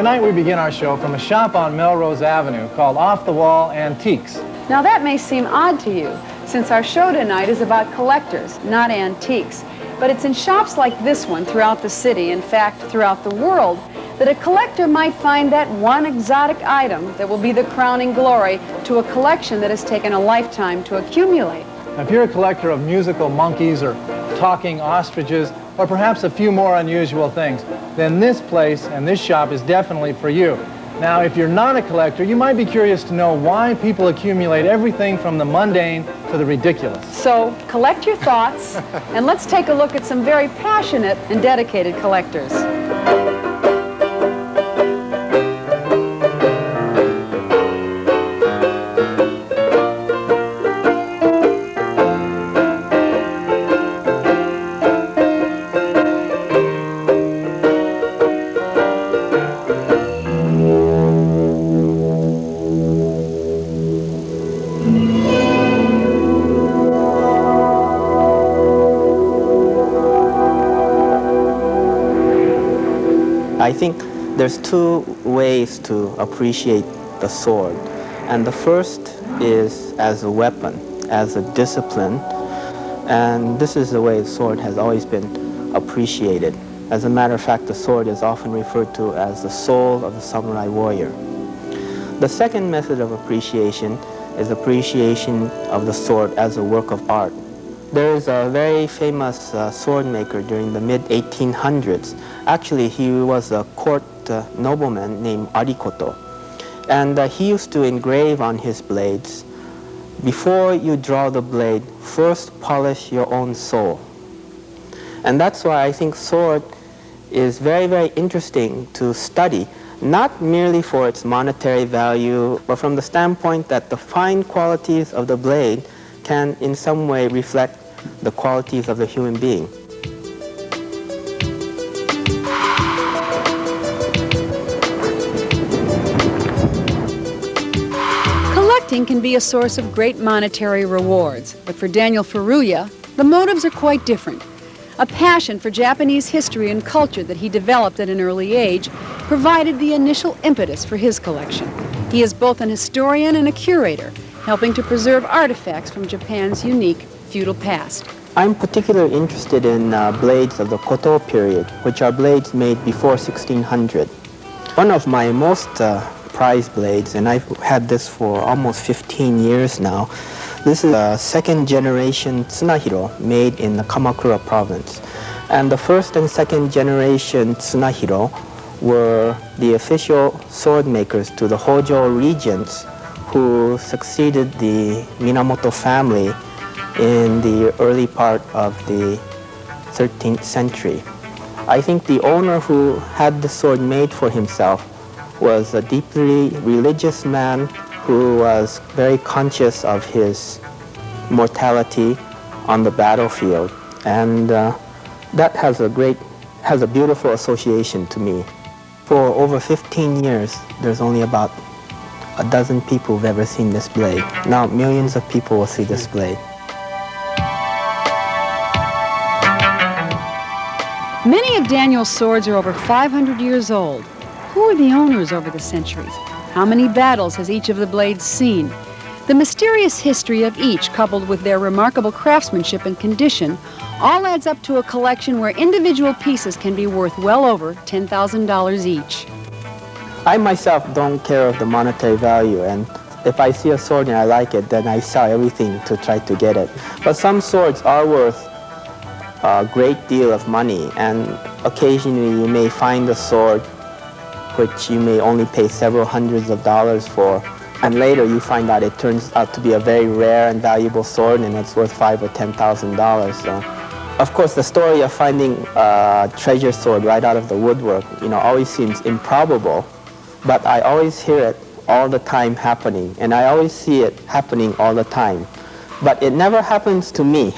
tonight we begin our show from a shop on Melrose Avenue called Off the Wall Antiques. Now that may seem odd to you, since our show tonight is about collectors, not antiques. But it's in shops like this one throughout the city, in fact, throughout the world, that a collector might find that one exotic item that will be the crowning glory to a collection that has taken a lifetime to accumulate. Now, if you're a collector of musical monkeys or talking ostriches, or perhaps a few more unusual things, then this place and this shop is definitely for you. Now, if you're not a collector, you might be curious to know why people accumulate everything from the mundane to the ridiculous. So, collect your thoughts, and let's take a look at some very passionate and dedicated collectors. I think there's two ways to appreciate the sword. And the first is as a weapon, as a discipline. And this is the way the sword has always been appreciated. As a matter of fact, the sword is often referred to as the soul of the samurai warrior. The second method of appreciation is appreciation of the sword as a work of art. There is a very famous sword maker during the mid-1800s. Actually, he was a court nobleman named Arikoto. And he used to engrave on his blades, before you draw the blade, first polish your own soul. And that's why I think sword is very, very interesting to study, not merely for its monetary value, but from the standpoint that the fine qualities of the blade can in some way reflect the qualities of the human being. Collecting can be a source of great monetary rewards, but for Daniel Furuya, the motives are quite different. A passion for Japanese history and culture that he developed at an early age provided the initial impetus for his collection. He is both an historian and a curator, helping to preserve artifacts from Japan's unique feudal past. I'm particularly interested in blades of the Koto period, which are blades made before 1600. One of my most prized blades, and I've had this for almost 15 years now, this is a second generation tsunahiro made in the Kamakura province. And the first and second generation tsunahiro were the official sword makers to the Hojo regents who succeeded the Minamoto family in the early part of the 13th century. I think the owner who had the sword made for himself was a deeply religious man who was very conscious of his mortality on the battlefield. And that has a beautiful association to me. For over 15 years, there's only about a dozen people who've ever seen this blade. Now millions of people will see this blade. Many of Daniel's swords are over 500 years old. Who are the owners over the centuries? How many battles has each of the blades seen? The mysterious history of each, coupled with their remarkable craftsmanship and condition, all adds up to a collection where individual pieces can be worth well over $10,000 each. I myself don't care of the monetary value, and if I see a sword and I like it, then I sell everything to try to get it. But some swords are worth a great deal of money, and occasionally you may find a sword which you may only pay several hundreds of dollars for, and later you find out it turns out to be a very rare and valuable sword and it's worth $5,000 or $10,000. So, of course, the story of finding a treasure sword right out of the woodwork, always seems improbable, but I always hear it all the time happening, and I always see it happening all the time. But it never happens to me.